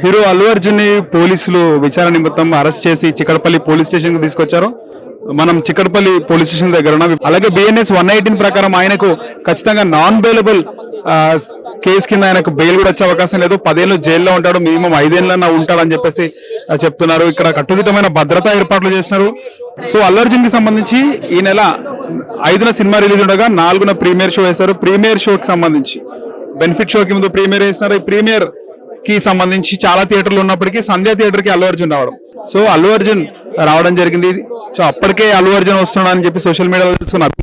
Hero Allu Arjun ని పోలీసులు విచారణ నిమిత్తం అరెస్ట్ చేసి చిక్కడపల్లి పోలీస్ స్టేషన్ కి తీసుకొచ్చారు. మనం చిక్కడపల్లి పోలీస్ స్టేషన్ దగ్గర ఉన్నాం. అలాగే బిఎన్ఎస్ 118 ప్రకారం ఆయనకు ఖచ్చితంగా నాన్ బెయిలబుల్ కేసు కింద ఆయనకు బెయిల్ కూడా వచ్చే అవకాశం లేదు. 10 ఏళ్ళు జైల్లో ఉంటాడు, మినిమం 5 ఏళ్ళన్నా ఉంటాడని చెప్పేసి చెప్తున్నారు. ఇక్కడ కట్టుదిట్టమైన భద్రతా ఏర్పాట్లు చేసినారు. సో అల్లు అర్జున్ కి సంబంధించి ఈ నెల 5న సినిమా రిలీజ్ ఉండగా 4న ప్రీమియర్ షో వేశారు. ప్రీమియర్ షోకి సంబంధించి బెనిఫిట్ షోకి ముందు ప్రీమియర్ వేసినారు. ఈ ప్రీమియర్ కి సంబంధించి చాలా థియేటర్లు ఉన్నప్పటికీ సంధ్య థియేటర్ కి అల్లు అర్జున్ రావడం. సో అల్లు అర్జున్ రావడం జరిగింది. సో అప్పటికే అల్లు అర్జున్ వస్తున్నాడు అని చెప్పి సోషల్ మీడియాలో తెలుసుకున్నారు.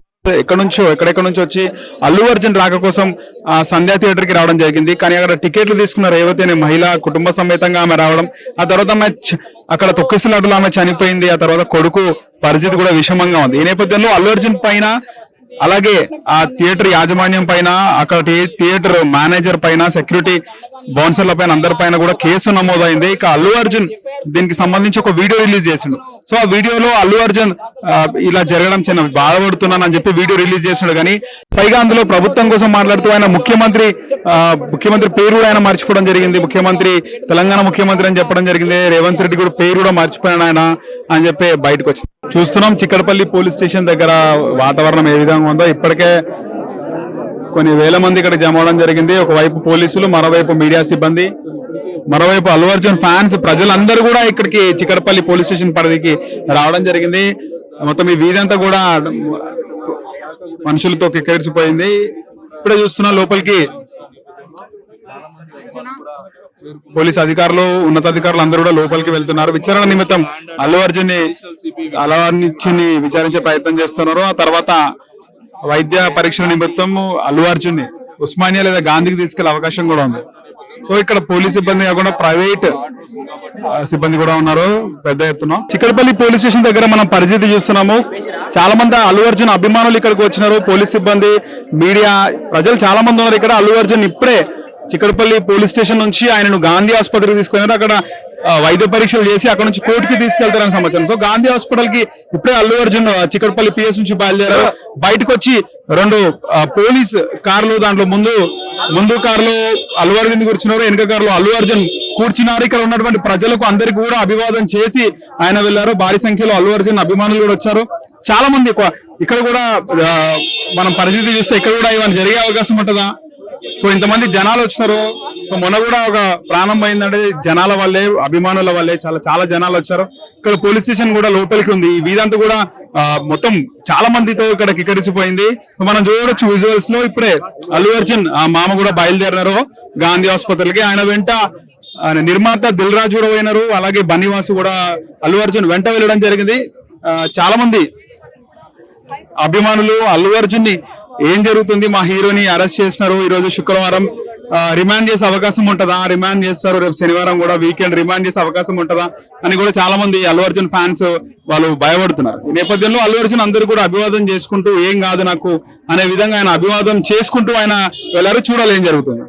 ఎక్కడెక్కడ నుంచి వచ్చి అల్లు అర్జున్ రాక కోసం సంధ్య థియేటర్ కి రావడం జరిగింది. కానీ అక్కడ టికెట్లు తీసుకున్న రేవతి అనే మహిళ కుటుంబ సమేతంగా ఆమె రావడం, ఆ తర్వాత ఆమె అక్కడ తొక్కిసలాటలో ఆమె చనిపోయింది. ఆ తర్వాత కొడుకు పరిస్థితి కూడా విషమంగా ఉంది. ఈ నేపథ్యంలో అల్లు అర్జున్ పైన, అలాగే ఆ థియేటర్ యాజమాన్యం పైన, అక్కడ థియేటర్ మేనేజర్ పైన, సెక్యూరిటీ బౌన్సర్ల పైన, అందరి పైన కూడా కేసు నమోదైంది. ఇక అల్లు అర్జున్ దీనికి సంబంధించి ఒక వీడియో రిలీజ్ చేసిండు. సో ఆ వీడియోలో అల్లు అర్జున్ ఇలా జరగడం చిన్న బాధపడుతున్నాను అని చెప్పి వీడియో రిలీజ్ చేసిండు. కానీ పైగా అందులో ప్రభుత్వం కోసం మాట్లాడుతూ ఆయన ముఖ్యమంత్రి పేరు కూడా ఆయన మర్చిపోవడం జరిగింది. తెలంగాణ ముఖ్యమంత్రి అని చెప్పడం జరిగింది. రేవంత్ రెడ్డి కూడా పేరు కూడా మర్చిపోయాడు ఆయన అని చెప్పి బయటకు వచ్చింది. చూస్తున్నాం చిక్కడపల్లి పోలీస్ స్టేషన్ దగ్గర వాతావరణం ఏ విధంగా ఉందో. ఇప్పటికే కొన్ని వేల మంది ఇక్కడ జమ అవడం జరిగింది. ఒకవైపు పోలీసులు, మరోవైపు మీడియా సిబ్బంది, మరోవైపు అల్లు అర్జున్ ఫ్యాన్స్, ప్రజలందరూ కూడా ఇక్కడికి చిక్కడపల్లి పోలీస్ స్టేషన్ పరిధికి రావడం జరిగింది. మొత్తం ఈ వీధంతా కూడా మనుషులతో కిక్కిరిసిపోయింది. ఇప్పుడే చూస్తున్నా లోపలికి పోలీస్ అధికారులు, ఉన్నతాధికారులు అందరూ కూడా లోపలికి వెళ్తున్నారు. విచారణ నిమిత్తం అల్లు అర్జున్ ని విచారించే ప్రయత్నం చేస్తున్నారు. ఆ తర్వాత వైద్య పరీక్షల నిమిత్తం అల్లు అర్జున్ ని ఉస్మానియా లేదా గాంధీకి తీసుకెళ్లే అవకాశం కూడా ఉంది. సో ఇక్కడ పోలీస్ సిబ్బంది కాకుండా ప్రైవేట్ సిబ్బంది కూడా ఉన్నారు పెద్ద ఎత్తున. చిక్కడపల్లి పోలీస్ స్టేషన్ దగ్గర మనం పరిస్థితి చూస్తున్నాము. చాలా మంది అల్లు అర్జున్ అభిమానులు ఇక్కడికి వచ్చినారు. పోలీస్ సిబ్బంది, మీడియా, ప్రజలు చాలా మంది ఉన్నారు ఇక్కడ. అల్లు అర్జున్ ఇప్పుడే చిక్కడపల్లి పోలీస్ స్టేషన్ నుంచి ఆయనను గాంధీ ఆసుపత్రికి తీసుకున్నారు. అక్కడ వైద్య పరీక్షలు చేసి అక్కడ నుంచి కోర్టుకి తీసుకెళ్తారని సమాచారం. సో గాంధీ హాస్పిటల్ కి ఇప్పుడే అల్లు అర్జున్ చిక్కడపల్లి పిఎస్ నుంచి బయలుదేరారు. బయటకు వచ్చి 2 పోలీస్ కార్లు, దాంట్లో ముందు కారులో అల్లు అరవింద్ కూర్చున్నారు, వెనుక కారులో అల్లు అర్జున్ కూర్చున్నారు. ఇక్కడ ఉన్నటువంటి ప్రజలకు అందరికీ కూడా అభివాదం చేసి ఆయన వెళ్లారు. భారీ సంఖ్యలో అల్లు అర్జున్ అభిమానులు కూడా వచ్చారు. చాలా మంది ఇక్కడ కూడా మనం పరిస్థితి చూస్తే ఇక్కడ కూడా ఇవన్నీ జరిగే అవకాశం ఉంటుందా? సో ఇంతమంది జనాలు వచ్చినారు. సో మొన్న కూడా ఒక ప్రాణం పోయిందంటే జనాల వల్లే, అభిమానుల వల్లే. చాలా జనాలు వచ్చారు. ఇక్కడ పోలీస్ స్టేషన్ కూడా లోపలికి ఉంది. ఈ వీధంతా కూడా మొత్తం చాలా మందితో ఇక్కడ కిక్కరిసిపోయింది. మనం చూడొచ్చు విజువల్స్ లో. ఇప్పుడే అల్లు అర్జున్ మామ కూడా బయలుదేరినారు గాంధీ ఆసుపత్రికి. ఆయన వెంట నిర్మాత దిల్ రాజు కూడా పోయినారు. అలాగే బన్నీవాసు కూడా అల్లు అర్జున్ వెంట వెళ్ళడం జరిగింది. చాలా మంది అభిమానులు అల్లు అర్జున్ ని ఏం జరుగుతుంది, మా హీరోని అరెస్ట్ చేసినారు, ఈ రోజు శుక్రవారం రిమాండ్ చేసే అవకాశం ఉంటుందా, రిమాండ్ చేస్తారు, రేపు శనివారం కూడా వీకెండ్ రిమాండ్ చేసే అవకాశం ఉంటుందా అని కూడా చాలా మంది అల్లు అర్జున్ ఫ్యాన్స్ వాళ్ళు భయపడుతున్నారు. ఈ నేపథ్యంలో అల్లు అర్జున్ అందరూ కూడా అభివాదం చేసుకుంటూ ఏం కాదు నాకు అనే విధంగా ఆయన అభివాదం చేసుకుంటూ ఆయన వెళ్ళారు. చూడాలి ఏం జరుగుతుంది.